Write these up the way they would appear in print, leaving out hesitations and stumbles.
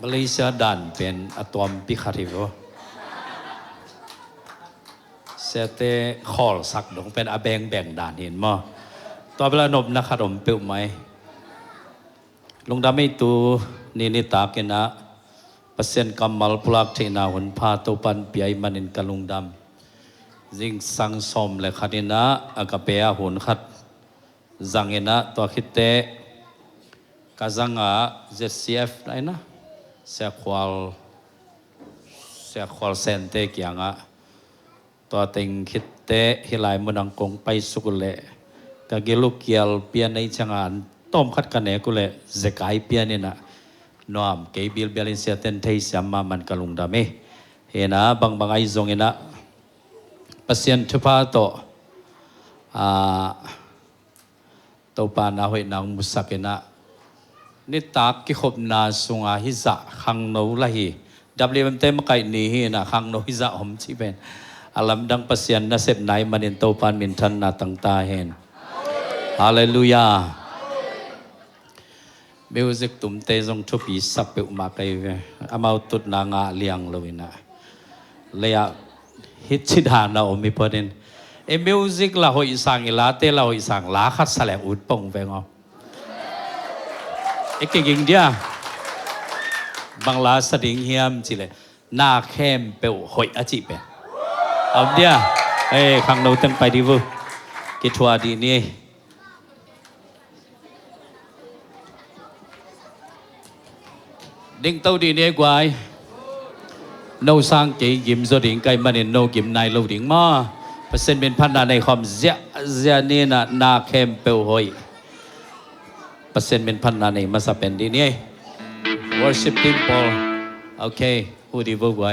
มาเลเซียดันเป็นอะตอมพิคาริโวเสเตคอลสักดงเป็นอาแบงแบ่งด่านเห็นมั้ยตัวเวลานบนักขนมเปิ่มไหมลงดำไม่ตูนิตาเกนะเปอร์เซ็นต์กำมัลพลักเทนาหุ่นพาตุปันปีไอมันอินกันลงดำจิงสังสมเลยขัดนะอากาเปียหุ่นขัดจังเงนะตัวคิดเตะกาจังอ่ะ ZCF ไรนะเสียควอลเซนเตกี่ยังอ่ะตัวติงคิดเตะฮิไลมันอังกงไปสุกุเลกาเกลุกเกียลเปียในจังอันต้มขัดกันเนกุเลเจกายเปียนี่นะนอมเกบิลเบลินเซียเตนเทสยามามันกะลุงดามิเฮนะบางไอซงเฮนะปัสยันทุพาโตโตปานาหอยนางมุสักเฮนะนิตากิขบนาสุงอาฮิจะขังโนละฮีดับเบิลเต็มไก่นี่ฮีนะขังโนฮิจะหอมชีเป็นอาลัมดังปัสยันนะเสพไหนมันเห็นโตปานมินทันนาตั้งตาเห็นฮาเลลูยามิวสิกตุ้มเตจงทุบีสับเปอุมาไกเวอามาตุดนางาเลียงโลวินะเลียฮิตชิดานาอมิพอดินมิวสิกละหอยสังอิลาเตละหอยสังลาขัดแสลงอุดปงเวงเก่งเดียบางลาสดิ่งเฮียมจิเลยนาเข้มเปวหอยอจิเปเอาเดียขังเราตั้งไปดีวุกิทัวดีนี่ดิ้งเต้าดีเนี่ยกว่าโน้สังเกยยิมโซดิ้งไกมันเห็นโนกิมนายเราดิ้งมาเปอร์เซ็นต์เป็นพันนาในความเสียนี่นะนาเข้มเปวหอยเปอร์เซ็นต์เป็นพันนาในมาสับเป็นดีนี่ worship team Paul โอเคผู้ดีบุกไว้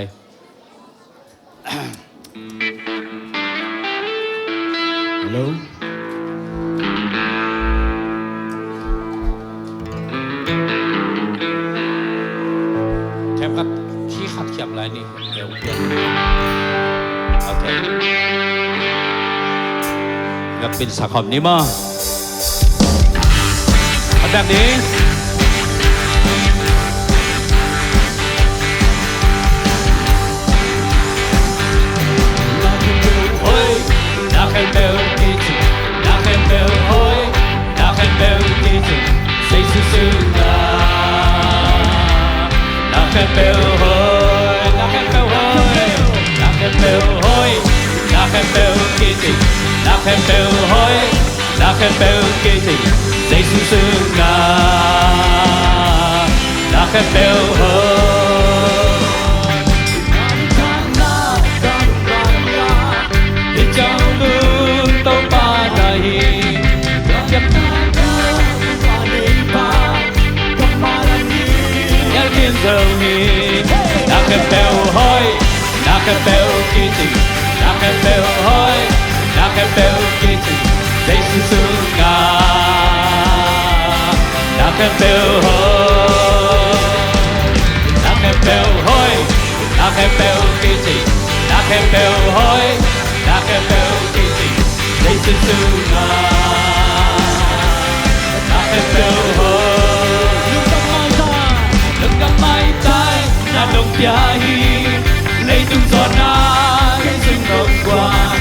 ฮัลโหลแค่ขัดขี้ขัดเขียบอะไรนี่เดี๋ยวเพื่อนโอเคกับเป็นสักคำนี้มั้งแบบนี้นักเบลกิจินักเบลโอยนักเบลกิจิเซซุซุนานักเบลโอยนักเบลโอยนักเบลโอยนักเบลกิจินักเบลโอยนักเบลกิจิเซซุซุนานักเบลโอยนักเบลหอยนักเบลกิจินักเบลหอยนักเบลกิจิเดซิสุงานักเบลหอยนักเบลหอยนักเบลกิจินักเบลหอยนักเบลกิจิเดซิสุงานักเบลหอยna đông bia hi lấy tung gió na cái rừng đông qua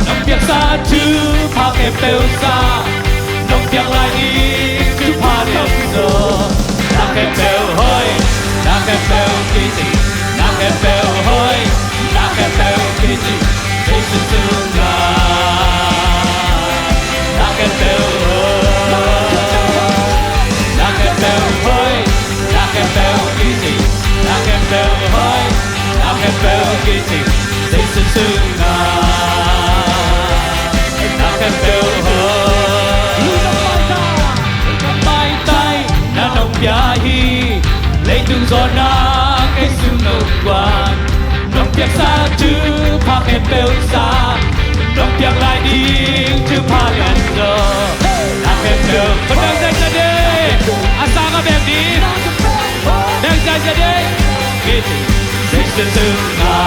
nông biếc xa chứ pha kẹp bèo xa nông biếc lại đi chứ pha đông giờ na kẹp bèo hơi na kẹp bèo kỳ gì na kẹp bèo hơi na kẹp bèo kỳ gì để sương sương na na kẹp bèo hơi na kẹp bèo hơi na kẹp bèo kỳ gìนักเบลหอยนักเบลกิจิเซซุซุนานักเบลหอยกับไม้ไต่นาดงยาฮีเลยตึงโซนาไก่สุนกวานน้องเปียกซาจื้อพาแค่เบลซาน้องเปียกลายดีจื้อพากันเจอนักเบลคนดังใจจะได้อาสาก็แบบนี้ดังใจจะได้กิจเซ็กซ์ซึงนา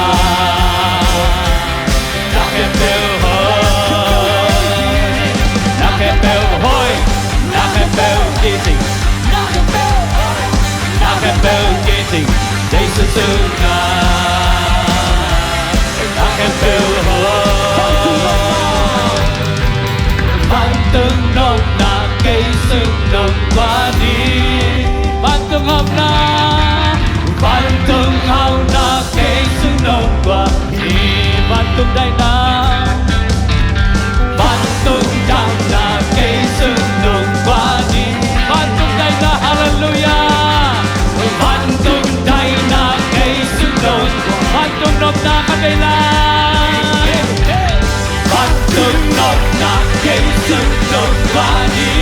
นักเบลหอยนักเบลหอยนักเบลกิจนักเบลกิจ xương ngà đã khen tiêu hồn ban từng nốt nà cây xương đồng qua đi ban từng hôm na ban từng hao na cây xương đồng qua đi ban từng đại na ban từng đam na cây xương đồng qua đi ban từng đại na hallelujah ban từng đại na cây xương đồng ban từng nốt na cây la ban từng nốt na cây xương đồng qua đi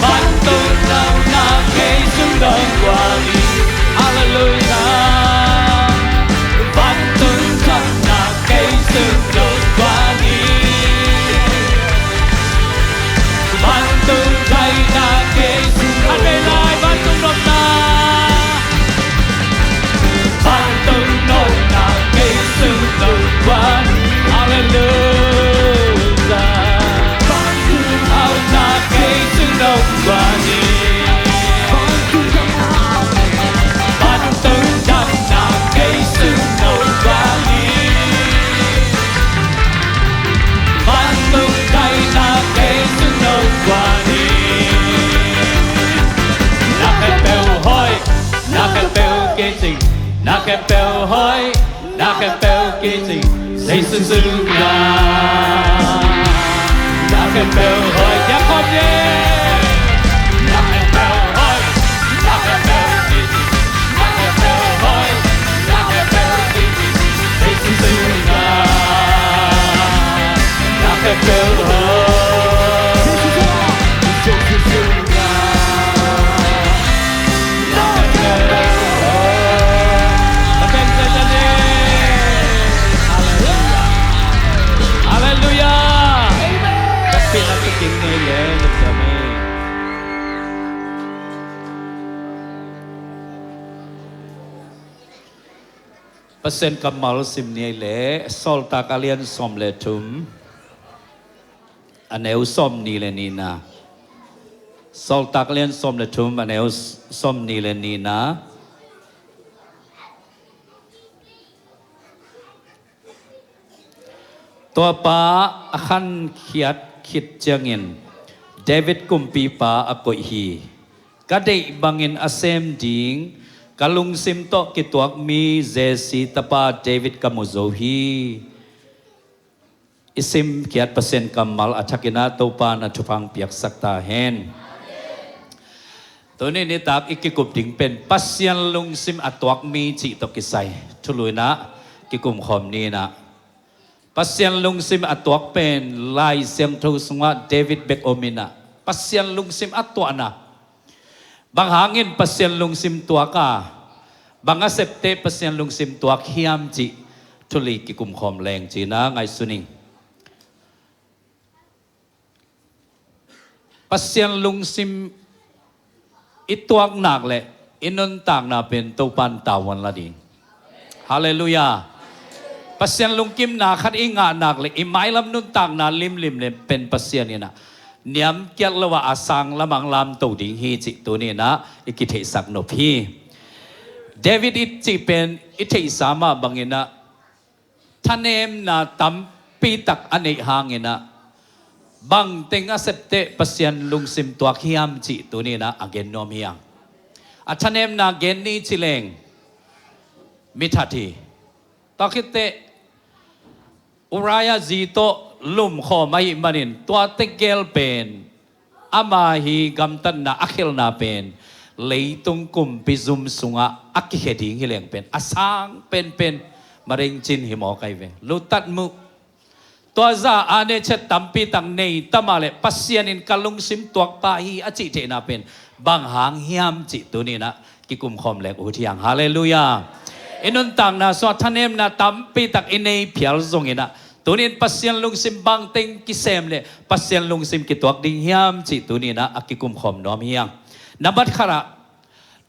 ban từng nào na cây xương đồng qua đi hallelujah ban từng khắp na cây xương đồng qua đi ban từng đại na cây xương đồng lại ban từng nốt na ban từng nốt na cây xương đồng qua đi hallelujah ban từng ao na cây xương đồng qua đi ban từng đam na cây xương đồng qua đi ban từng đại na cây xương đồng qua đi na cái bèo hoi na cái bèo kia trình na cái bèo hoi na cái bèo kia trình xây xương xương nhà na cái bèo hoi nhạc con đi na cái bèo hoi na cái bèo kia trình na cái bèo hoi na cái bèo kia trình xây xương xương nhà na cái bèo hoi xây xương xương nhà na cái bèo hoi ta bên trên lên đi hallelujah các vị là cái tiếng này lẽ được cho mình persen kamal sim ni le sol ta kalian som le tum aneu som ni le nina sol ta kalian som le tum aneu som ni le ninaตัวป้าขันเขียดคิดเจียงเงินเดวิดกุมปีป้าอกอยฮีก็ได้บังเงินอาเซมดิงกะลุงซิมโตกิตัวมีเจสีตาป้าเดวิดกัมุโซฮีอิซิมเขียดเปอร์เซ็นต์กัมมัลอัชกินาตัวป้าณทุพังเปียกสักตาเฮนตัวนี้นิตากอีกกิกุบดิงเป็นปัสยันลุงซิมอัตวกมีจิตกิไซทุลุยนะกิกุมคอมนี้นะPasien lungsim atuak pen lai siam tu sunga David Beckham pasien lungsim atuana bang hangin pasien lungsim tuaka bang asepte pasien lungsim tuak hiam ji tuli kikum khom leng ji na ngai suning pasien lungsim ituak nak le inun tang na pen topan tawan la ding hallelujah pasien lungkim na khat inga nak le imai lam nun tang na lim le pen pasien ni na niam kiak lawa asang lamang lam to ding hi chi tu ni na ikithe sak no phi David it chi pen ithe sama bangina thanem na tam pi tak ane hangina bang teng asepte pasien lungsim tuak hiam chi tu ni na again nom hiang athanem na gen ni chileng mithati takite Uraya zito lum kho mai manin tua tegel pen ama hi gamtan na akhil na pen leitung kum pizum sunga akiheding hileng pen asang pen maring chin himo kai ve lutat mu tua za ane chet tampi tang nei tamale pasienin kalung sim tuak pa hi achi te na pen bang hang hiam chi tu ni na kikum khom lek u thiang hallelujah inun tang na so thanem na tampi tak inei phial zong ina tunin pasien lungsim bang teng kisem le pasien lungsim kituak ding hiam chi tunina akikum khom nom hiang nabat khara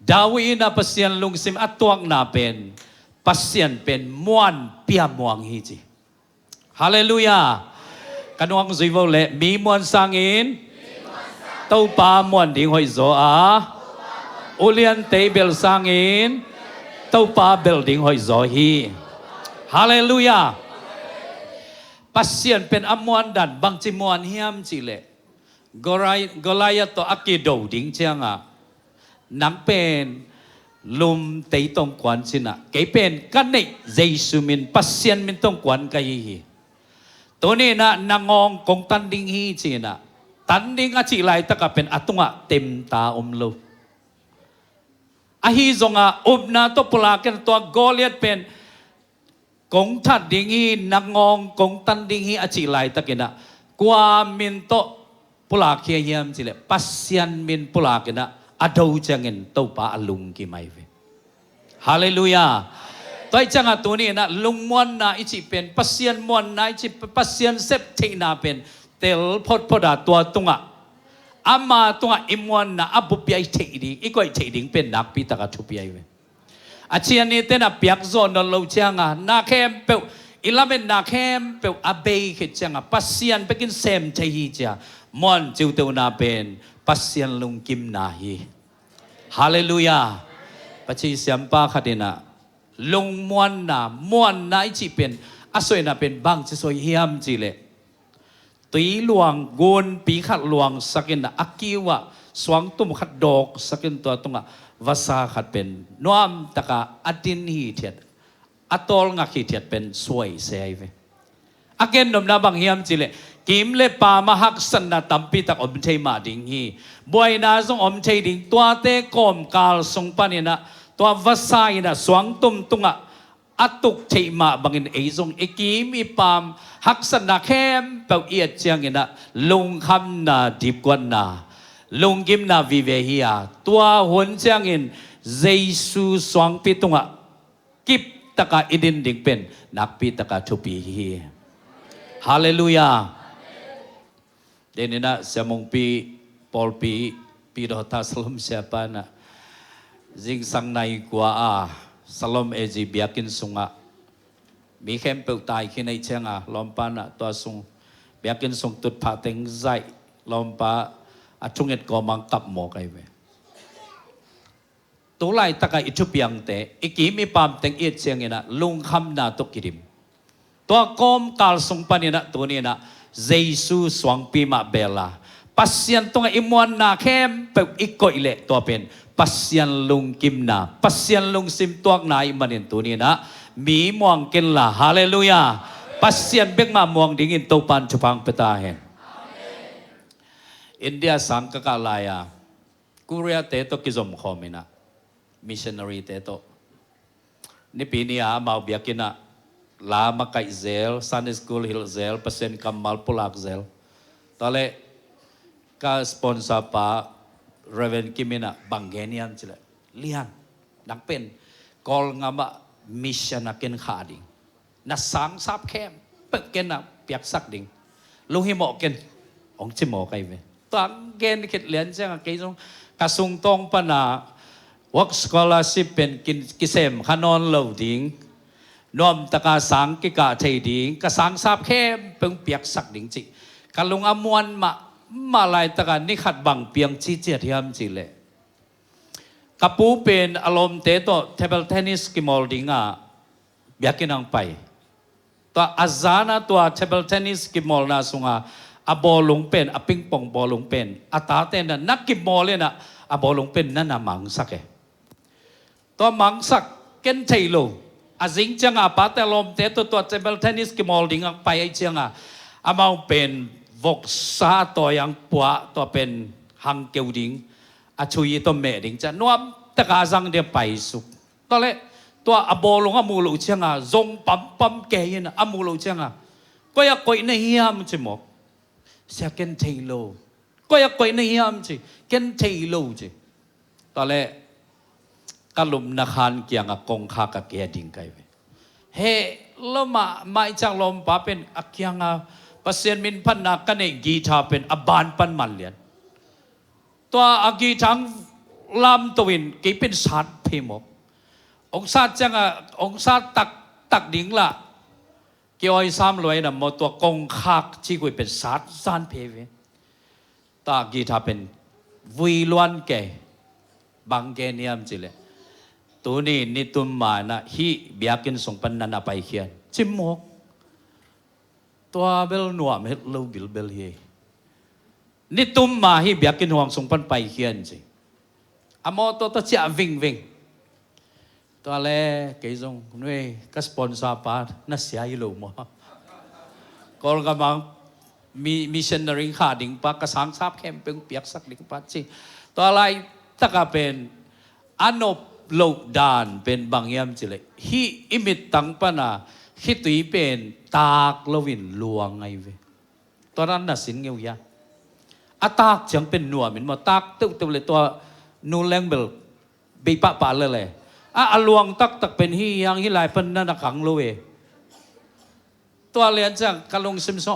dawi na pasien lungsim atuak na pen pasien pen muan pia muang hi chi hallelujah kanuang zuivo le mi muan sangin tau pa muan ding hoi zo a ulian table sangin tau pa building hoi zohi hallelujah pasien pen amuan dan bang cimuan hiam cile Goliath to akido ding chianga nang pen lum tei tong kwan sina kay pen kanay Jesu min pasien min tong kwan kayi to ni na nangong kong tanding hi china tanding achi lai taka pen atunga tem ta umlo ahi zonga ubna to pulaken to Goliath pen kong tanding hi nangong kong tanding hi achi lai takina kwa min to pulakia hiam chile pasien min pulakina adau changin to pa alung ki mai ve hallelujah toy changa tu ni na lungmon na ichi pen pasien mon na ichi pasien sep thei na pen tel phot phoda tua tunga ama tunga imon na abu pi ai thei di ikoi thei ding pen nak pi taka thu pi ai ve achian ni te na piak zo no lo changa na khem pe ilamen na khem pe abe ke changa pasien pekin sem thei hi cha mon chiu tu na pen pasien lung kim na hi hallelujah pachi siampa khadina lung mon na ichi pen asoi na pen bang chi soi hiam chi le tui luang gon pi khat luang sakin na akiwa swang tum khat dok sakin to tunga vasa khat pen nuam taka atin hi thiat atol nga khi thiat pen suai sei ve again nom na bang hiam chi le kim le pa mahak san na tampi tak om thei ma ding hi boy na zong om thei ding tua te kom kal song panina tua vasa ina swang tum tunga atuk thei ma bangin ei zong ekim ipam hak san na khem pau iat chiang ina lung kham na dip kwan na lung kim na vi ve hi a tua hun chiang in Jesu swang pi tunga kip taka idin ding pen nak pi taka thupi hi hallelujah denina samong pi Paul pi do ta salom siapa na jing sang nai kwa a salom eji biakin sunga mi khem pe tai khinai chenga lompa na to sung biakin sung tut pha teng zai lompa achunget ko mang kap mo kai ve to lai taka ichupiang te ikimi pam teng it chengina lung kham na to kirim to kom kal sung panina to ni na Jesu swang pi ma bela pasien tonga imuan na khem pe ikoi le to pen pasien lung kim na pasien lung sim tuak na imanin tu ni na mi muang ken la hallelujah pasien bek ma muang ding in to pan chupang peta hen India sang ka kalaya Korea te to kizom khomina missionary te to ni pinia mau biakina lama kai zel Sunday school hill zel pasien kamal pulak zel tale ka sponsor pa Reverend Kimina Bangenian chile lian nang pen kol ngama mission akin khading na sang sap kem pek ken na piak sak ding lu hi mo ken ong chi mo kai ve tang gen kit lian chang ke jong kasung tong pa na work scholarship pen kisem khanon lo ding nom taka sang ki ka thei ding ka sang sap kem peng piak sak ding chi kalung amuan ma lai taka ni khat bang piang chi che thiam chi le kapu pen alom te to table tennis ki moldinga biakinang pai to azana to table tennis ki mol na sunga abolung pen a ping pong bolung pen atate na nakip mole na abolung pen na namang sak to mangsak ken thailo azing changa patelom te to table tennis ki moldinga pai ai changa amau pen vok sa to yang pua to pen hang keu ding a chui to me ding cha nuam taka jang de pai su to le to abolong amulo changa zong pam ke yin amulo changa ko ya koi na hiam chi mo second thailo ko ya koi na hiam chi ken thailo chi to le kalum na khan kyang a kong kha ka ke ding kai ve he loma mai chang lom pa pen akyang a pasien min pan na kanai gita pen aban pan man lian to agi thang lam towin ke pen sat phemo ong sat changa ong sat tak ding la ke oi sam loi na mo to kong khak chi koi pen sat san pheve ta gita pen vui luan ke bang geniam chile tu ni tum ma na hi biakin song pan na pai khian chimok tua bel nuam het lo bil bel hi ni tum ma hi biakin huang song pan pai khian chi amo to cha ving ving tua le ke jong noi ka sponsor pa na sia i lo mo kol ka mang missionary kha ding pa ka sang sap kem peng piak sak ding pa chi tua lai takaเป็นanopโลกดานเป็นบางยามจิเลยฮิอิมิตตังปนาฮิตุยเป็นตากลวินลวงไงเวตอนนั้นน่ะสินเงียวยาอาตากจังเป็นหนัวมินมาตากตึ๊บเลยตัวนูแรงเบลบีปะปะเลยอาลวงตักเป็นฮิยังฮิลายเป็นนั่นขังโลเวตัวเรียนจังกะลงซิมซอ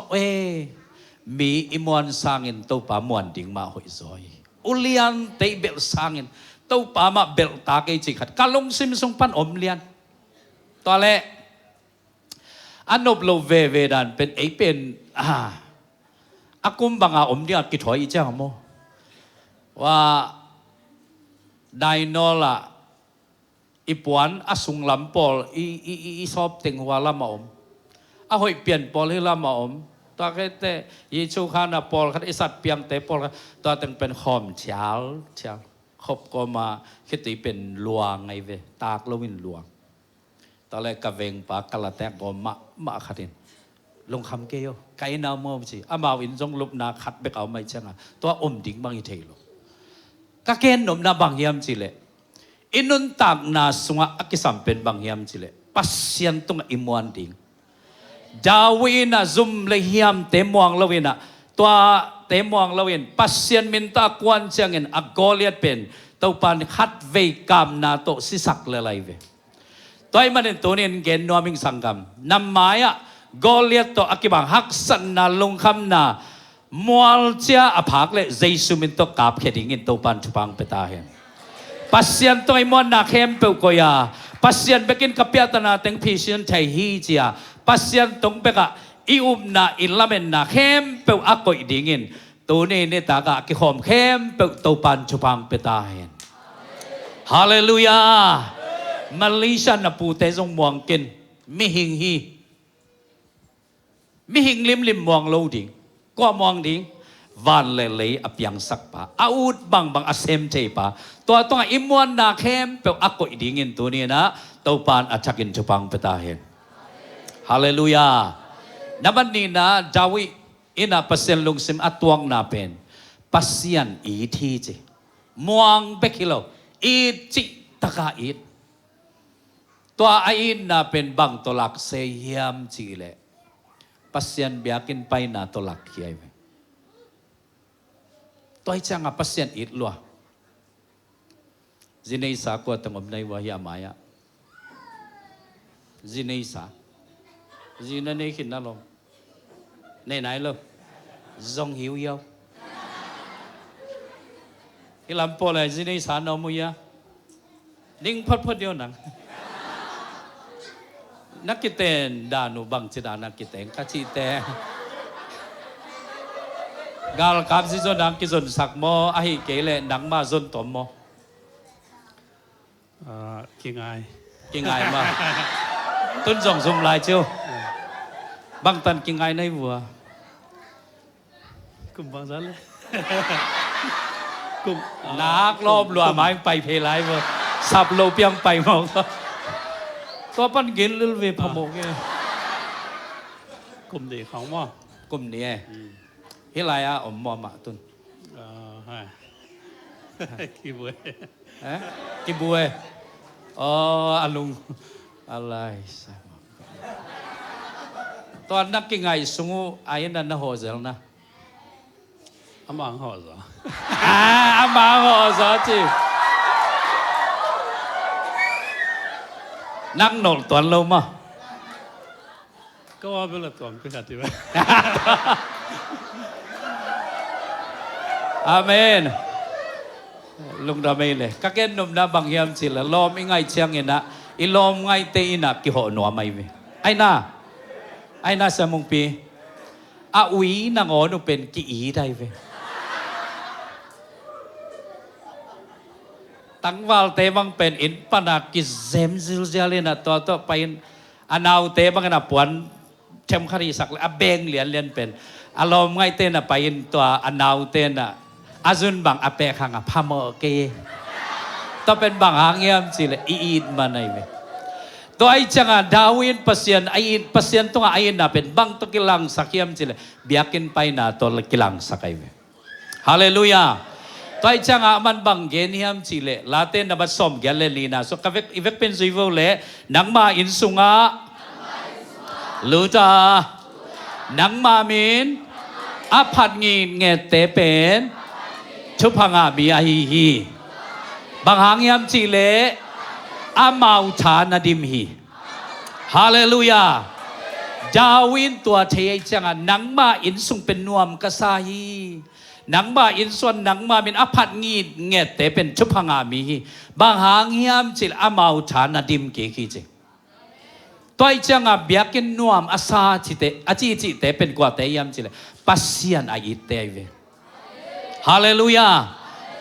มีอิมวนสร้างอินตัวป่ามวนดิ่งมาหอยซอยอุเลียนเตเบลสร้างอินตัวป่ามาเบลตาเกจิขัดกะลงซิมซงปันอมเลียนตัวเละอันนบโลเวดันเป็นเป็นอากุมบังอาอมเดียกิถอยอีเจ้าโมว่าไดโนล่ะอีปวนอาสุงลำปอลอีชอบเต็งหัวละมาอมอาหอยเปลี่ยนปอลให้ละมาอมตัวแค่แต่ยีชูขานาปอลคัดอิสัตเปียงเตปอลตัวตึงเป็นหอมเช้าขบก็มาคิดตีเป็นลวงไงเวตากลวินลวงตอนแรกกะเวงปากกะละแตกก็มาขัดินลงคำเกยไก่นาวมอมสิอามาวินจงลุบนาขัดเบกเอาไม่ใช่ไงตัวอมดิ่งบางอีเทโลกะเกนนมนาบางยามจิเลอินุนตากนาสุงะอักิสัมเป็นบางยามจิเลปัสยันตุงอิมวันดิ่งดาวินะซุมเลหิมเตมวงเลวินะตัวเตมวงเลวินปัสยันมินตากวนเชียงอินอักกอเลียดเป็นตัวปันขัดเวกามนาโตสิสักเลไลเวตัวมันเป็นตัวนี้เกณฑ์นัวมิงสังกัมนำมาอะกอเลียดตัวอักบังฮักสันนาลงคำนามัวเจ้าอภักเลเจสุมินตัวกาบเขดิงินตัวปันชุปังเปตาเห็นปัสยันตัวไอ้มวนนาเข้มเปลกอยาปัสยันเบกินกับเปียตนาเต็งพิชินไทยฮีเจียปัสยันตรงเบกะอิอุมนาอินลาเมนนาเข้มเปลอักกอยดิงินตัวนี้เนี่ยตากะกิหอมเข้มเปลตัวปันชุปังเปตาเห็นฮาเลลูยามาเลเซียนับปูเตจงมองกินมิหิงฮีมิหิงลิมมองโลดิ่งก็มองดิ่งวันเลยอับยังสักปะอาอุดบางอาเซมเทปะตัวต้องอิมวันนาเข้มเปลอักกอยดิ่งินตัวนี้นะตัวปานอัจฉรินชุปังเปตาเห็นฮาเลลูยานับวันนี้นะดาวิอินาปัสเซนลงซิมอัตวงนาเป็นปัสยันอีทีเจมองเบกิโลอีจิตะกาอีตัวไอ้น่าเป็นบังตัวหลักเสียมจีเลปัสยันเบียกินไปน่าตัวหลักเขียนตัวไอ้จังอ่ะปัสยันอิดลัวจีเนสากว่าตั้งอมในวะยามายะจีเนสาจีนั่นเองขินนั่นลงในไหนลงจงหิวยาวที่ลำปอเลยจีเนสานอมุยะนิ่งพัดเดียวหนังนักกิเตนดานุบังจิดานักกิเตนกัจจิเตกาลกับซิโซนังกิซนสักโมอาฮิเกเลนังมาซนตอมโมกิงไงมาต้นส่งสมลายเชียวบางตันกิงไงในวัวกุมบางสันเลยกุมนักรอบลัวไม้ไปเพลายวัวสับโลเปียงไปมองตัวปั้นกินลือเวพมกเงี้ยกลุ่มเด็กของมั่วกลุ่มนี้เฮ้ยไรอ่ะอมมอมาตุนกี่บัวกี่บัวอาลุงอะไรตอนนักกิงไงสงูอายันนันหัวเซลนะอามังหัวซออามังหัวซอจีนักหนอนตัวเรามาก็ว่าเป็นละตัวมันเป็นอะไรอาเมนลุงดาเมนเลยก็แค่นุ่มน้าบางยามสิละล้อมง่ายเชียงเงินนะอีล้อมง่ายเตอินักกี่หัวหนัวไม่เว้ไอ้น่าสมุงปีอาวีนางอ๋อนุเป็นกี่อีได้เว้ ตั้งวาลเตบังเป็นอินปนักกิเซมซิลเจเลนะตัวไปอันเอาเตบังนะปวนเทมคารีสักเลยเบงเลียนเป็นอารมณ์ไงเตนะไปอินตัวอันเอาเตนะอาจุนบังอเปขังพามโอเกตัวเป็นบังหางเงียมสิเลยอีดมาในเวตัวไอ้จังดาวินpasienตัวไอ้น่ะเป็นบังตัวกิลังสักยามสิเลยบิอากินไปน่ะตัวกิลังสักไอ้เวฮาเลลูยาตัวไอ้จังมันบังเกนิยมสิเลยลาเต้นนับสมเกลเลลีน่ะso kavek ivek pen zuivo le nang ma in sunga luta nang ma min aphat ngin nge te pen chupanga mi a hi hi bang hang yam chi le amau thà na dim hi hallelujah ดาวินตัวเทียจังนังมาอินสุงเป็นนวมกษาฮีนังมาอินส่วนนังมาเป็นอภัดงีดเงตแต่เป็นชุบพังอามีบางหางเฮียมจิลอามาวฐานาดิมเกขีจิตัวจังเบียกินนวมอาซาจิเตอจิจิเตเป็นกว่าเตยามจิลปัสเซียนอายิเตยเวฮาเลลูยา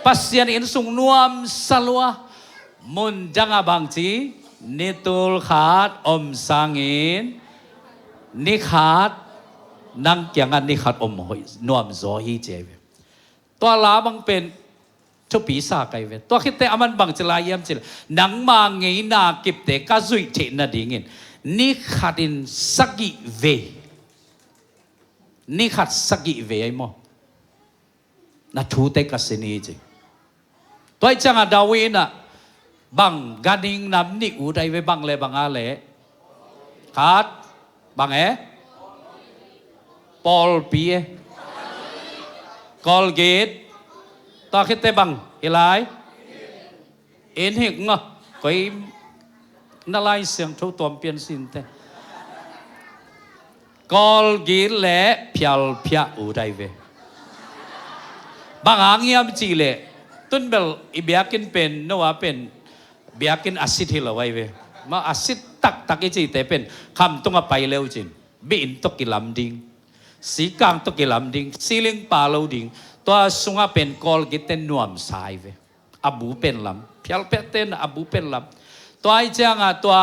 ปัสเซียนอินสุงนวมสลัวมุนจังบางจีนิตุลขาดอมสังอินนิขาดนั่งเกี่ยงกันนิขาดอมหอยนวมโซฮีเจเวตัวลาบังเป็นชุบปีศาจไกเวตัวคิดแต่อามันบังจะลายเยี่ยมจิลนังมาไงนากิบเตกาซุยเทนาดิ่งินนิขาดินสักิเวนิขาดสักิเวไอ้หมอนาทูเตกัสนีจิตัวจังดาวินะบังกันิงนำนิอูได้ไว้บังเลยบังอะไรขาดบังปอลปีกอลเกตต่อคิดแต่บังเอไลเอ็นหิกงะก็อีน่าไล่เสียงทุกตัวเปลี่ยนสินแต่กอลเกตและเพียลเพียอูได้เวบังหางเงียบจีเล่ตุนเบลอีเบียกินเป็นนัวเป็นเบียกินอาซิดที่เราไว้เวมาอาซิดตักอีจีแต่เป็นคำต้องไปเร็วจริงบินตกิลำดิงสีกลางตกิลำดิงซีลิงปาเราดิงตัวสุงเป็นกอลกิเตนนวมสายเวอบูเป็นลำเพียลเปเตนอบูเป็นลำตัวไอ้เจ้าตัว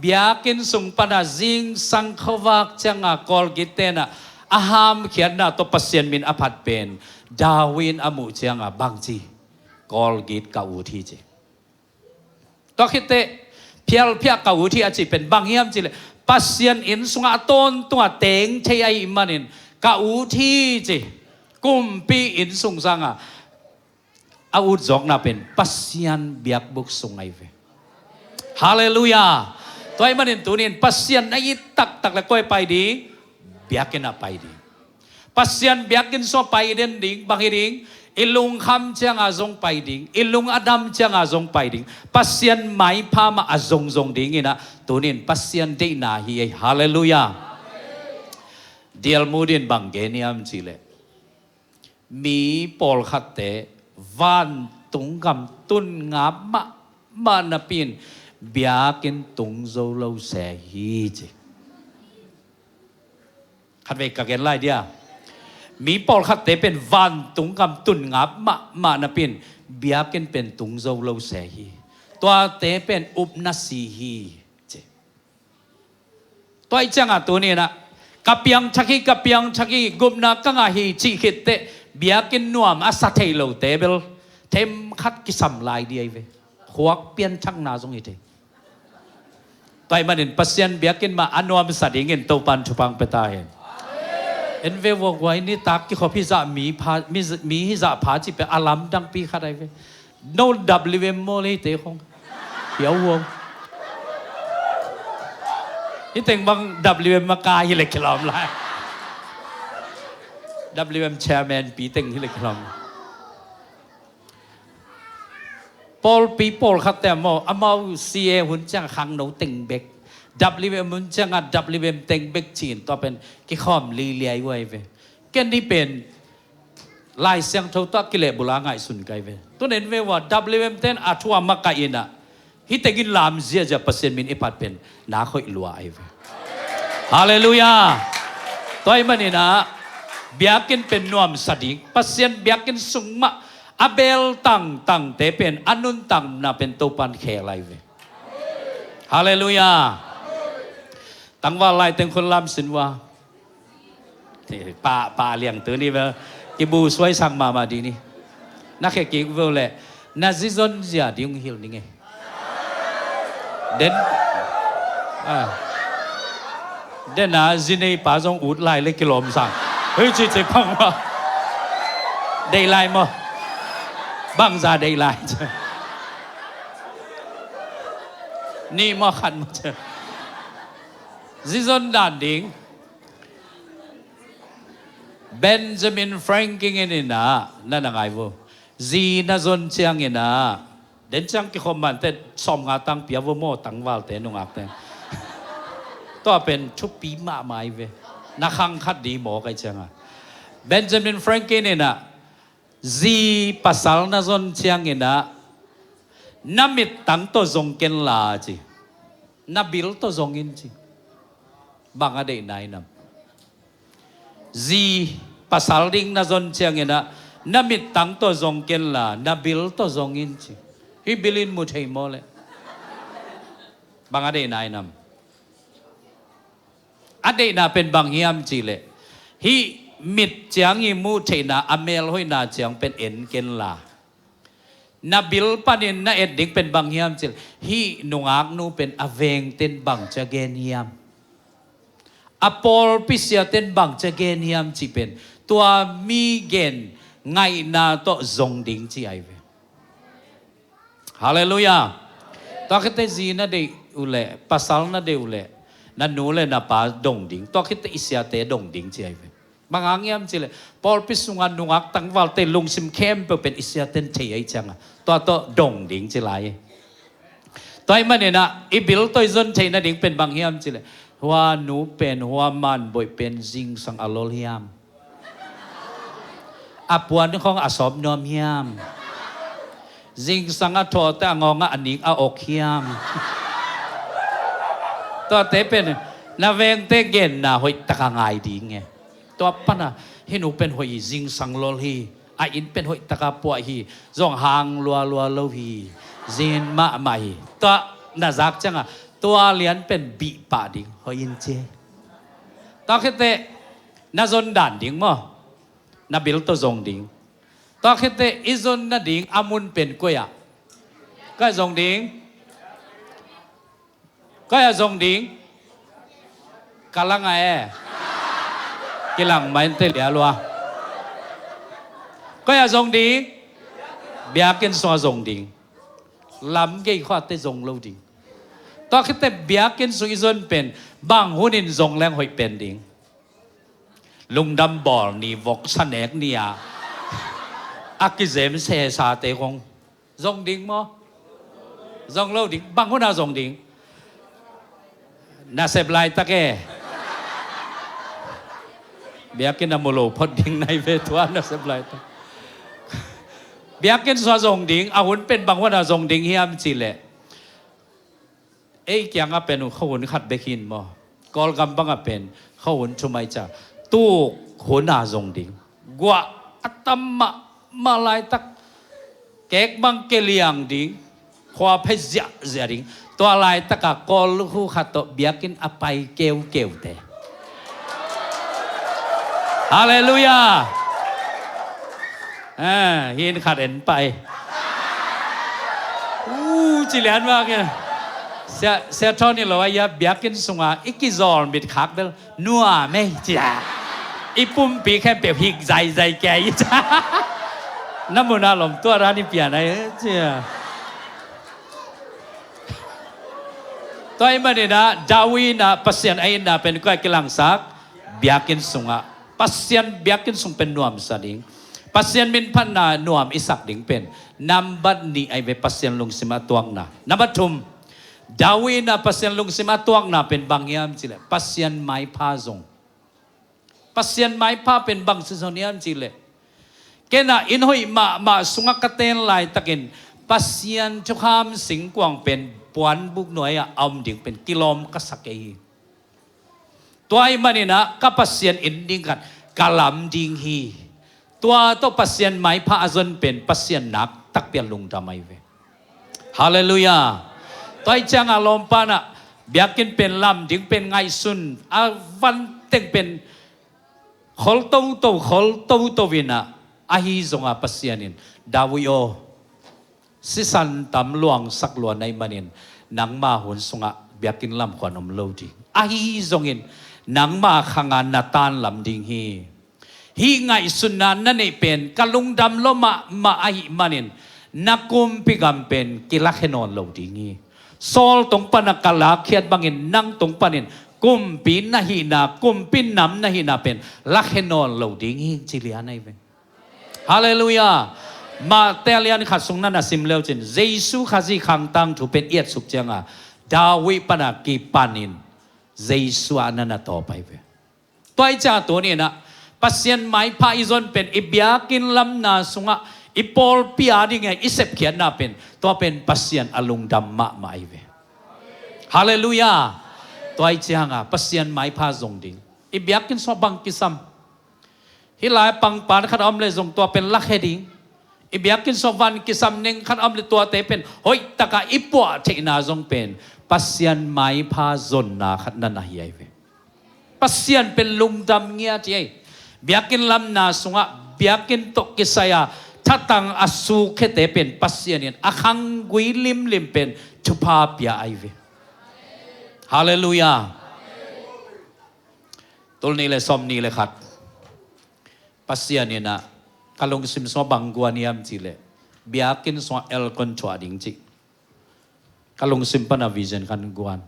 เบียกินสุงปนาจิงสังขวักเจ้ากอลกิเตนอาหามเขียนตัวปัสเซียนมินอภัดเป็นดาวินอมุเจ้าบางจีกอลกิตกาอูทีจีตัวคิดเตเพียลเพียกาอูทีอาจีเป็นบางเฮียมจีเลยปัสเซียนอินสุงอาต้นตัวเต็งเทียอิมันินกาอูทีจีกุมปีอินสุงสังอาอูจอกน่าเป็นปัสเซียนเบียกบุกสุงไอเวฮาเลลูยาตัวไอ้มันตัวนี้ปัสเซียนไอ้ตักแล้วก็ไปดีเบียกินไปดีปัสเซียนเบียกินโซไปเด่นดิ่งบางดิ่งอิลุงคำเจ้าอาจงไปดิ่งอิลุงอดัมเจ้าอาจงไปดิ่งปัสเซียนไม้พามาอาจงดิ่งนะตัวนี้ปัสเซียนได้นาฮีฮาเลลูยาเดียลมูดินบางเกนียมจิเลมีปอลขัดเตวันตุงกำตุนงับมานาปินเบียกินตุงโซโลเซฮีจิขัดเวกกันไล่เดียมีปอลขัดเตเป็นวันตุงกำตุนงับมานาปินเบียกินเป็นตุงโซโลเซฮีตัวเตเป็นอุปนัสฮีจิตัวไอ้จังตัวนี้นะกับยังชักกุมนักกังฮีจิขิดเตเบียกินนวมอาศัยโลเตเบลเทมคัดกิสัมลายดีไอเวขวักเปลี่ยนชักนาจงอิเทไปมันเห็นปัสยันเบียกินมาอันวมสัตย์เงินตัวปันชุพังเปตาเห็นเอ็นเววกไว้นี่ตักที่เขาพิจารมีฮิจาพาจิเปอลัมดังปีขัดไอเวโนดับลิเวมโมเลยเตะคงเขียววงนี่แต่งบางดับลิเวมมากายเล็กขลอมไลWM chairman ปีเต็งที่เล็กคลองปอลปีปอลขัดแต่หมออามาซีเอหุ่นจังขังหนูเต็งเบก WM หุ่นจังWM เต็งเบกจีนตัวเป็นกี่ข้อมลีเลียไว้เว้แกนี่เป็นลายเสียงเท่าตัวกิเลสบุราง่ายสุนไกเว้ตัวเน้นเว้ว่า WM เต็นอาทัวมักกะอินะฮิตเตกินลามเสียจะเปอร์เซ็นต์มินอิปัดเป็นนาค่อยลัวไอเว้ฮาเลลูยาตัวไอ้มันนี่นะเบียกินเป็นนวมสดิงปัสเซียนเบียกินสุงมะ อาเบลตั้งเตเป็นอันนุนตั้งน่ะเป็นตัวปันแขไรเวฮาเลลูยาตั้งว่าลายเต็งคนลำสินว่าป่าเลี้ยงตัวนี้เวกิบูสวยสั่งมาดีนี่นักเก็กเวลเลยน่าซิซอนเสียดิ้งฮิลนี่ไงเด่นเด่นน่ะจินในป่าจงอุดลายเล็กกิโลมสั่งเฮ้ยจีพังว่าได้ลายมั้งบังซาได้ลายนี่มาขันมาเจอซิซอนด่านดิ้งเบนจามินแฟรงกิงนี่นะนั่นอะไรวะจีน่าจนเชียงนี่นะเดินจังกี่คนมันแต่สมงาตังเปียวโม่ตังวาลแต่นุ่งอักแต่ตัวเป็นชุบปีมาไม่เวนักขังคัดดีหมอไกจังอ่ะเบนจามินแฟรงกิงนี่นะจีภาษาน่าจนเชียงนี่นะน้ำมิดตั้งตัวจงเกนลาจีน้ำบิลตัวจงอินจีบางอะไรไหนน้ำจีpasal ding na zon chiang ina namit tang to zong ken la na bil to zong in chi hi bilin mu thei mo le bang ade nai nam ade na pen bang hiam chi le hi mit chiang i mu thei na amel hoi na chiang pen en ken la na bil panin na ed ding pen bang hiam chi hi nungak nu pen aveng ten bang cha gen hiamอปอลพิเศษเต็นบังจะเกณฑ์ยามจีเป็นตัวมีเกณฑ์ไงนาโตจงดิ่งจีไอเวฮาเลลูยาตัวคิดจีน่าเดอุเล่ภาษาน่าเดอุเล่นั่นนูเล่น่าป้าดงดิ่งตัวคิดอิสยาเตดงดิ่งจีไอเวบางอย่างยามจีเลยปอลพิสุงานนุงักตั้งวัลเตลุงซิมเข้มเป็นอิสยาเตนเทียจังตัวโตดงดิ่งจีไรตัวไอ้มันเนี่ยนะอีบิลตัวจนเทียน่าดิ่งเป็นบางอย่างจีเลยหัวหนูเป็นหัวมันบ่อยเป็นจิงสังอโลเฮียมอาปวนของอาสอบนอมเฮียมจิงสังอโทแต่งงอันนี้อาอกเฮียมตัวเตเป็นนาเวงเตเกนนาหอยตะกางไงดีไงตัวปนะให้หนูเป็นหอยจิงสังโลฮีอาอินเป็นหอยตะกาปัวฮีจงหางลัวโลฮีจินมาใหม่ตัวน่ารักจังอ่ะตัวเลี้ยนเป็นบีป่าดิ่งหอยินเจตอนคิดเตน่าจนด่านดิ่งมั้งน่าบิลตัวจงดิ่งตอนคิดเตอิจนน่าดิ่งอามุนเป็นกุยะก็จงดิ่งก็จะจงดิ่งกำลังไงกำลังไม่เตลียลัวก็จะจงดิ่งเบียกินสัวจงดิ่งลำเกี่ยข้อเตจงเล่าดิ่งตอนคิดแต่เบียกินสุยจนเป็นบางหุนินทรงแรงหอยเป็นดิ่งลุงดำบอลนี่วกสนกเนี่ยอากิเซมเซซาเตคงทรงดิ่งมั้งทรงเล่าดิ่งบางหุนเอาทรงดิ่งน่าเสพลายตะแกเบียกินน้ำโมโลพอดิ่งในเวทวาน่าเสพลายตะเบียกินสัวทรงดิ่งอาหุนเป็นบางหุนเอาทรงดิ่งเฮียมจีเล่เอ้ยยังอ่ะเป็นเขาหุ่นขัดเบกินมั้งกอลกำบังอ่ะเป็นเขาหุ่นชุมัยจ่าตู้หุ่นอาจงดิ่งกว่าอัตมาลายตักเก๊กบังเกลียงดิ่งความเพชรเสียดิ่งตัวลายตักกอลคู่ขัดตัวเบียกินอภัยเกวเตฮาเลลูยาหินขัดเอ็นไปจิเลียนมากเนี่ยเสียท่อนี่เราว่าอย่าเบียกินสงาอีกกี่จอลบิดคักเด้อนัวไม่จ้าอีปุ่มปีแค่เปียกหิกใจแกยี่จ้าน้ำมันอารมณ์ตัวร้านนี้เปลี่ยนอะไรจ้าตัวไอ้มันเนี่ยนะดาวีนะปัสยันไอ้นะเป็นก้อยกลังซักเบียกินสงาปัสยันเบียกินสงเป็นนวมสดิ่งปัสยันมินพันนานวมอิสักดิ่งเป็นนำบัดนี้ไอ้เวปัสยันลงสิมาตวงนะนำบัดทุมดาวินะpasien lung sima tuang na pen bangyam chile pasien mai pha zong pasien mai pha pen bang sisoniam chile kena in hoi ma sunga katen lai takin pasien chukham sing kwang pen puan buk noi a am ding pen kilom ka sakei toy manina ka pasien in ding kat kalam ding hi ตัวตัวปัสยันไม้พระอาจนเป็นปัสยันนักตักเปียนลุงดำไม่เวฮาเลลูยาตัวจังอารมณ์ปานะเบียกินเป็นลำดึงเป็นไงสุนอาวันเต็งเป็นขอลโตโตขอลโตโตวินะอาฮีจงอาปัสยันินดาวิโอสิสันตำลวงสักลวนในมันินนังมาหุนสงะเบียกินลำขวานอมโลดีอาฮีจงอินนังมาขังานนาตานลำดิงฮีไงสุนันนั่นเองเป็นกะลุงดำโลมาอาฮิมันินนักกุมพิกำเป็นกิลักเฮนอนโลดิงีโซลตรงปนักกะลาเขียดบังอินนั่งตรงปนินกุมปินนะฮีนากุมปินนำนะฮีนาเป็นลักเฮนอนโลดิงีจิเลียนไอเวนฮาเลลูยามาเตลียนขัดสงนั่นนะซิมเลวจินเยซูขัดซีขังตังถูเป็นเอียดสุกจังอ่ะดาวิปนักกีปานินเยซูอันนั้นต่อไปเวตัวไอ้จ่าตัวนี้นะปัสยันไม้พาอิจนเป็นอิบยากินลำนาสุงะอิปอลพิอาดิไงอิเซปเขียนนาเป็นตัวเป็นปัสยันอลุงดัมมะมาอีเวฮาเลลูยาตัวไอ้จ่างะปัสยันไม้พาจงดิงอิบยากินสวบังกิซัมฮิลายปังปานขัดอมเลจงตัวเป็นลักเฮดิงอิบยากินสวันกิซัมเน่งขัดอมเลตัวเตเป็นเฮ้ยตะกะอิปัวเทนาจงเป็นปัสยันไม้พาจนนาขัดนันนาฮีไอเวปัสยันเป็นลุงดำเงียที่ biakin lam na sunga biakin to kisaya tatang asu khete pen pasyanin akhang gui lim pen thupa pia aive hallelujah tol ni le som ni le khat pasyanina kalong sim so bangguaniam chile biakin so el kon chwa ding chi kalong sim pana vision kan guan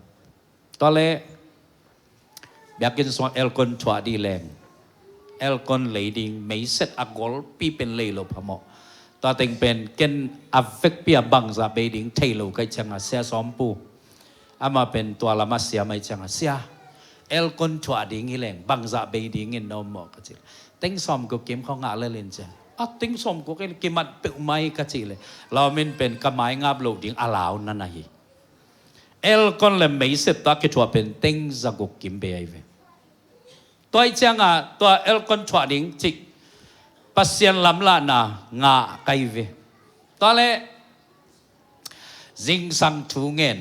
tole biakin so el kon chwa di leng el kon leading mấy set agol pi pen le lo phamo ta ting pen ken affect pia bang za be ding thailo kai changa sia som pu ama pen tua lama sia mai changa sia el kon chwa ding hi leng bang za be ding in no mo ka chi ting som ko kem kho nga le len cha a ting som ko ke kemat pe mai ka chi le lo min pen ka mai ngap lo ding alaw na na hi el kon le mấy set ta ke chwa pen ting za go kim be ai veตัวจังอ่ะตัวเอลคอนทวาดิงจิกปัสยันลำละนางาไกเวตัวเล่จิงสังทูเงิน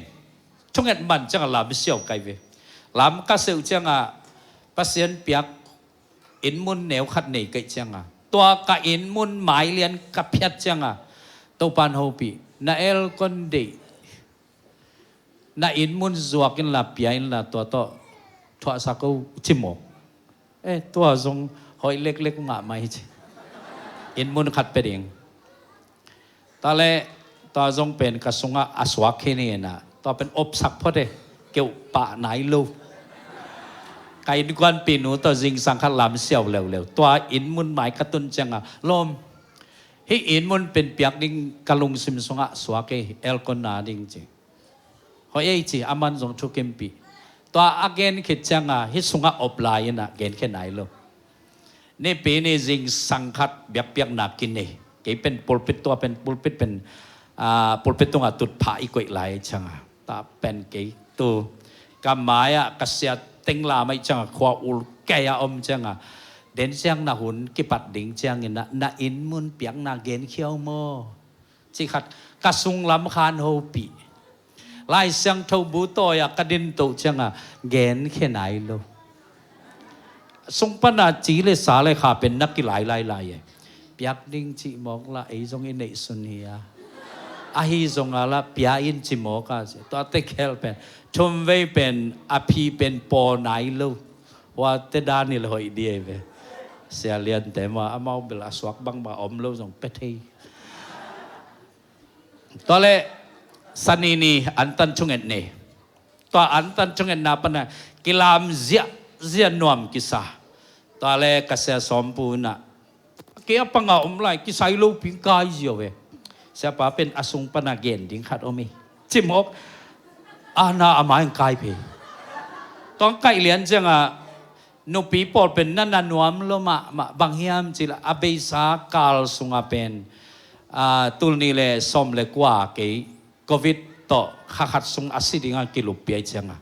ทุกเงินมันจังลำเสียวไกเวลำก็เสียวจังอ่ะปัสยันเปียกอินมุนแนวขัดหนีไกจังอ่ะตัวกะอินมุนหมายเลียนกับเพียรจังอ่ะตัวปันโฮปีนาเอลคอนเดนาอินมุนจวกินละเปียอินละตัวโตทว่าสักกูชิมโมตัวทรงหอยเล็กๆมาไม่ใช่อินมุนขัดไปเองตอนแรกตัวทรงเป็นกระทรวงอาสวะแค่นี้นะตัวเป็นอบสักพอดีเกี่ยวปะไหนลูกไก่ดกวนปีนูตัวจิงสังขารลำเสียวเร็วๆตัวอินมุนหมายกระตุนจังอ่ะลมให้อินมุนเป็นเปียกดิ่งกะลุงซิมสงอาสวะแค่เอลกอนนาดิ่งจีหอยจีอามันทรงทุกเกมปีตัวอาเกนคิดจังอ่ะฮิสุงะอบลายนะเกนแค่ไหนลูกนี่ปีนี้จิงสังขัดแบบเปียกหนักกินนี่เกี่เป็นปุลปิดตัวเป็นปุลปิดเป็นปุลปิดตัวตุดผาอีกวยไหลจังอ่ะตาเป็นเกี่ตัวกำหมายอ่ะกษตรติงลาไม่จังขวาอุลแกยอมจังอ่ะเด่นจังน่ะหุ่นกิปัดดิ่งจังเงินน่ะอินมุนเปียกน่ะเกนเขียวโมจิขัดกระสุงลำคานโฮปีลายเสียงทูบูโตยกระดินตุจังอ่ะเกนแค่ไหนลูกสงปนาจีเลสาเลยค่ะเป็นนักกีฬาหลายเปียกดิ่งจีมอกละไอ้ทรงอินเนสุนียอาฮีทรงอะไรเปียอินจีมอกอ่ะตัวเตเคลเป็นชมเวเป็นอภิเป็นปอไหนลูกว่าเตดานิลหอยดีเวเสียเลียนแต่มาเอาเบลาสวักบังมาอมลูกทรงเป็ดที่ตอนแรกสันนีอันตันชงเอ็นเนตัวอันตันชงเอ็นนาปนะกิลามเจียนวมกิสาตัวแรกกษตรสมบูรณ์นะเกี่ยปังเอาอมไลกิสายลูกพิงกายเจียวเวเสียป้าเป็นอสุงปนาเกนดิ้งขัดอมีจิมอกอาณาอามายกายเพต้องไกลเลียนจังอ่ะนูปีปอดเป็นนันนวมโลมาบางเฮียมจิละอเบสากาลสุงอาเป็นตุลนีเลสมเลกว่าเกยโควิดต่อขัดสุงอาศิดิงากิลุเปียจังอ่ะ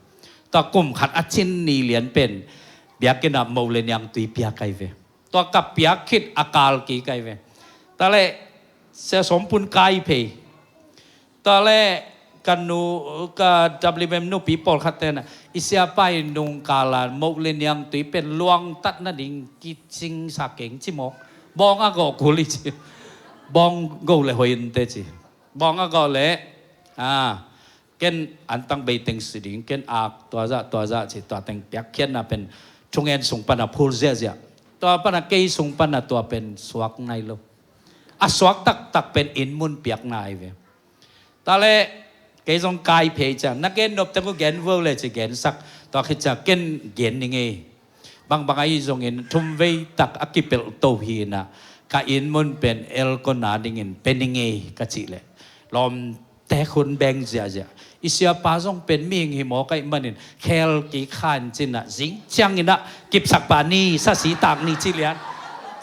ต่อกลุ่มขัดอาชินนีเลียนเป็นเบียกินาโมเลนยังตุยเปียไกเวตัว ตัวกับเปียกคิดอากาศกี่ไกลเวตอนแรกเสียสมปุนกายเพยตอนแรกกันนูกับ WM นูปีปอลขัดเตนะอิเสียไปนุงกาลานโมกเลนยังตุยเป็นลวงตัดนั่นเองกิจิงสักเก่งจิโมกบองอ่ะก็กุลิจิบองก็เลยหอยนเตจิบองอ่ะก็เลยเกณฑ์อันตั้งใบเต็งสิดิงเกณฑ์อากตัวจะจิตัวเต็งเปียกเขียนน่ะเป็นชงเงินส่งปันน่ะพูดเสียตัวปันน่ะเกยส่งปันน่ะตัวเป็นสวกในโลสวกตักเป็นอินมุนเปียกนายเวตอนแรกเกยส่งกายเพยจังนักเกณฑ์นบตั้งก็เกณฑ์เวลเลยจะเกณฑ์สักตัวคิดจะเกณฑ์เกณฑ์ยังไงบางไอ้ส่งเงินทุ่มเวตักอากิเปลโตฮีนะกะอินมุนเป็นเอลก็นาดิเงินเป็นยังไงกะจิเลยลมแต่คนแบ่งเสียอิเสียป้าส่งเป็นมิ่งหิมอไก่มันนี่แคลกี่ขันจินะสิงจังนี่นะกิบสักปานี่สัสีตากนี่จิเลียน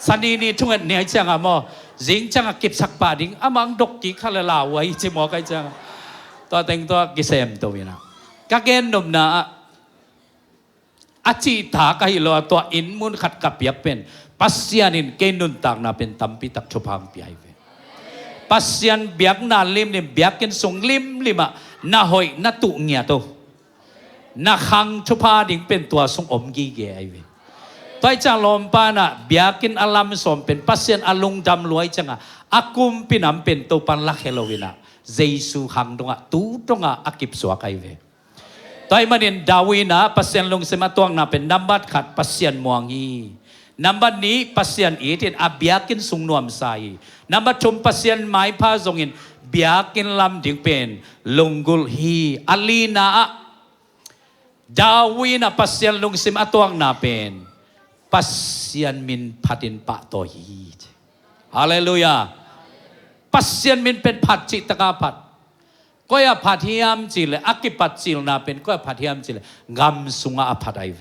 สันนี่ทุ่งเนียจังอะมอสิงจังกิบสักปาดิ้งอามังดกกี่ขันละลาไว้จิมอไก่จังตัวแต่งตัวกิเซมตัวนี้นะก็เกณฑ์นมนะอาชีถาก็ฮิโลตัวอินมุนขัดกับเปียกเป็นปัสยานินเกณฑ์นุนตากนะเป็นตัมปิตักชุพังปีไอเวปัสยันเบียกนาลิมนี่เบียกกินส่งลิมอะน่าหอยน่าตุเงียโตน่าขังชุพาดิ่งเป็นตัวส่งอมกีเกไอเวตัวจังลมปานะเบียกินอารมณ์สมเป็นปัสยันอารมณ์ดำรวยจังอะอากุมปินำเป็นตัวปันลักเฮโลวินะเจสุขังตรงอะตูตรงอะอากิบสวกไอเวตัวมันเห็นดาวินะปัสยันลงเสมาตัวน่ะเป็นนับบัดขัดปัสยันมวงฮีนับบัดนี้ปัสยันอีที่อาเบียกินส่งนวมใส่นับบัดชมปัสยันไม้พาทรงอินเบียกินลำดิ่งเป็นลงกุลฮีอาลีนาดาวินะปัสยันลงเสมาตัวน่ะเป็นปัสยันมินพัดินปะโตฮีฮาเลลูยาปัสยันมินเป็นผัดจิตกาผัดก็อย่าผัดเฮียมจิเลอากิปัดจิลนาเป็นก็อย่าผัดเฮียมจิเลกำสุงอาผัดไอเว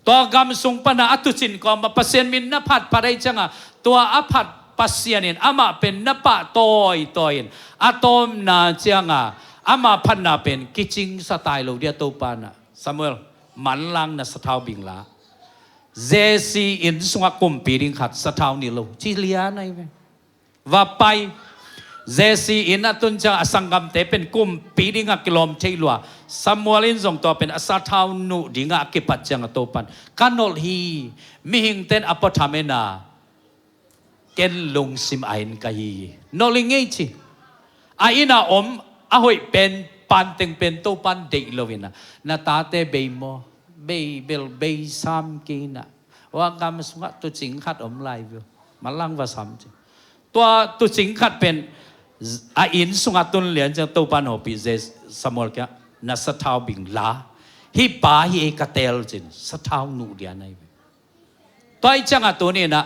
ตัวกำสุงปนาอัตุจินก็มาปัสยันมินนับผัดผัดไอจังอ่ะตัวอาผัดปัสยันนินอามาเป็นนับปะโตอินอะตอมนาจังอ่ะอามาพันนาเป็นกิจิงสไตล์เราเดียตัวปานะซามูเอลมันลังนะสะเทาบิงลาเจซีอินสุงกุมปีริงขัดสะเทานี่เราจิเลียนไอเวว่าไปเจซีอินอัตุนจังอสังกัมเตเป็นกุมปีดิงกิโลมเทลัวซามูเอลินส่งตัวเป็นอสัทาวนุดิงกิปัจจังตัวปันกันนอลฮีมิหิงเตนอปทาเมนาเกนลงซิมไอนกะฮีนอลิงเงจิไอน่าอมอหอยเป็นปันเต็งเป็นตัวปันเด็กโลวินะนาตาเตเบยโมเบยเบลเบยซ้ำกินะว่ากำสุงะตัวจริงขัดอมไลวิวมาลังว่าซ้ำจริงตัวจริงขัดเป็นอินสุงะตุนเหรียญจากตัวปันหอปีเจสมอลแกนัสทาวบิงลาฮิปาฮิเอกเตลจินสทาวนูเดียนไอตัวไอ้จังตัวนี้นะ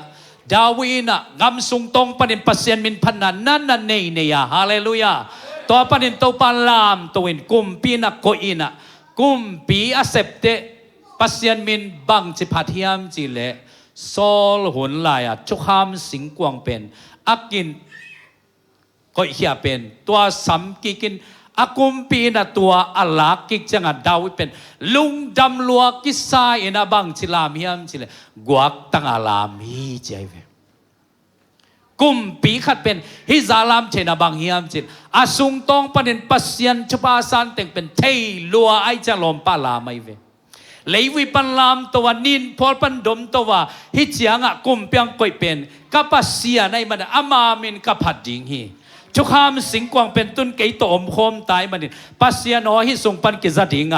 ดาวินะกำสุงตรงปนินปัสยันมินพันนันนั่นเนยเนียฮาเลลูยาตัวปนินตัวปันลามตัวอินกุมปีนักโกอินะกุมปีอาเซปเตปัสยันมินบังจิพัทยามจิเลโซลหุนลายชุขามสิงกวงเป็นอากินก็เฮียเป็นตัวสัมกิกินอากุมปีนะตัวอัลลักกิจังดาวิเป็นลุงดำลัวกิสายนะบังจิลามเฮียมจิเลกวักตังอาลามฮีเจเวกุมปีขัดเป็นฮิซาลามเชนะบังเฮียมจิลอาสุงตองปนินปัสยันชุปาสันเต็งเป็นเทลัวไอจังลมปาลาไม่เวเลวิปันลามตัวนินพอลปันดมตัวฮิจยังกุมเปียงก่อยเป็นกับปัสยาในมันอามามินกับผัดดิงฮีชุกขามสิงกวางเป็นตุนเกยตอมโคมตายมันปัสยานอฮิส่งปันกิจดิง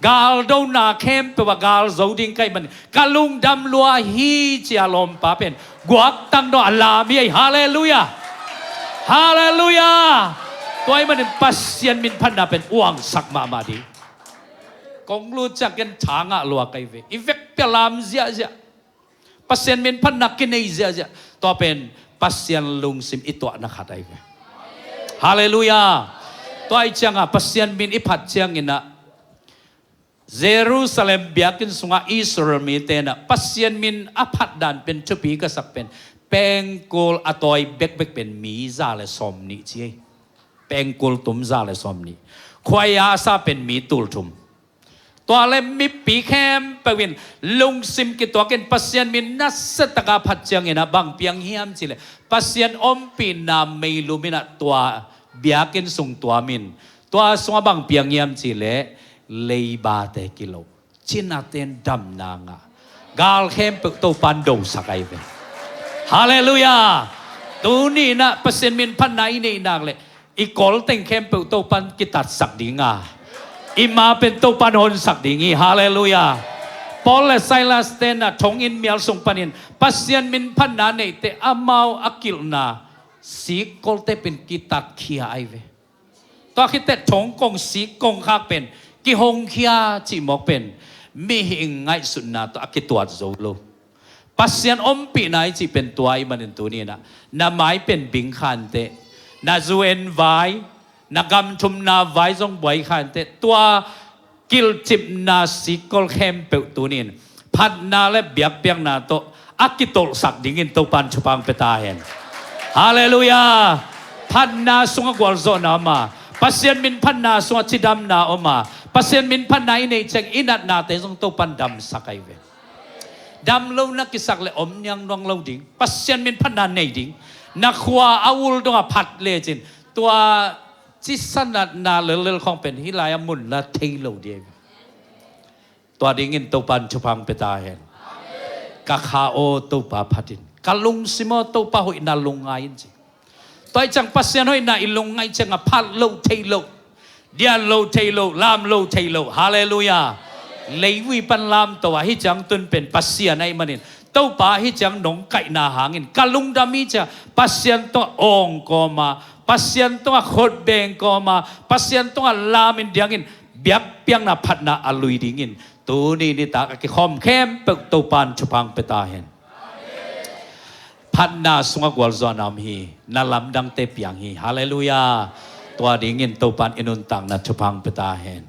กาลดูนาเข้มเปว่ากาลโจดิงไกมันกาลุงดำลัวฮีเจียลมปาเป็นกวักตั้งดออัลลามีฮาเลลูยาฮาเลลูยาตัวมันปัสยานมินพันนาเป็นอ้วงสักมาดีกงรู้จักกันทางอะลัวไกเวอีเวกเปลามเสียปัสยานมินพันนักกินเสียตัวเป็นปัสยานลุงซิมอิตัวนักขัดไอเวฮาเลลูยาตัวไอ้จังปัสยันมินอิพัดจังอินะเยรูซาเล็มเบียกินสุงาอิสราเอลมีเตนะปัสยันมินอพัดดันเป็นชุบีกษักเป็นเปงกูลอตอยเบกเป็นมีซาเลสอมนิเจเปงกูลตุมซาเลสอมนิควายาซาเป็นมีตุลทุม ตัวเล่มมีปีแคมไปวินลุงซิมกิตัวกินปัสยันมินนัสตะกาพัดจังเงินะบางเปียงเฮียมจิเลปัสยันอมปีนาไม่รู้มินะตัวเบียกินส่งตัวมินตัวสวบางเปียงเฮียมจิเลเลยบาเตกิโลจินาเตนดำนางะกาลเข้มปตัวปันโดสักไอเวฮาเลลูยาตัวนี้นะปัสยันมินพันไหนนี่นางเลยอีกอลเต็งเข้มปตัวปันกิตัดสักดีงาอิมาเป็นตัวปันหนสักดิ่งฮาเลลูยาปอลและไซลาสเตนะทงอินเมียลส่งปันินปัสยันมินพันนาเนเตอามาวอักิลนาสีกอลเตเป็นกิตัดขียไอเวตัวคิดเตทงกงสีกงคักเป็นกิฮงขียจิมอกเป็นมีหิงไงสุดนาตัวอักิตัวโซโลปัสยันอมปีไหนจิเป็นตัวไอมันตัวนี้นะนาไม้เป็นบิงคันเตนาจูเอ็นไวนักกำชุมนาไว้ทรงบ่อยขันเตตัวกิลจิบนาสิกอลเข้มเปิดตัวนี้พัดนาและเบียกเปียงนาโตอักิโตสักดิ่งตัวปันชุพังเปตาเห็นฮาเลลูยาพัดนาสงกวลโซนามาปัสยันมินพัดนาสงจิดำนาออกมาปัสยันมินพัดนาอินเอเจงอินัดนาเตทรงตัวปันดำสักไอเวดำลูนักกิสักเลอมยังนองเล่าดิ่งปัสยันมินพัดนาเนดิ่งนักขวาอาวุลดงพัดเลจินตัวจิสนัดนาเลือของเป็นฮิลายมุนละเทโลเดียตัวดิ่งินตัวปันชุพังเปตาเห็นกะคาโอตัวปาพัดินกะลุงซิโมตัวปาหุยนาลุงไงจิตัวจังปัสยานหุยนาอิลุงไงจังอพัดโลเทโลเดียโลเทโลลามโลเทโลฮาเลลูยาเลวีปันลามตัวฮิจังตุนเป็นปัสยานไอมันนินตัวปาฮิจังหนงไก่นาหางินกะลุงดามิจะปัสยันตัวองกอมาpasien tonga khot beng ko ma pasien tonga lamin diangin biak piang na phat na alui dingin tu ni ni ta ki khom khem pek to pan chupang peta hen phat na sunga gwal zo nam hi na lam dang te piang hi hallelujah tua dingin to pan inun tang na chupang peta hen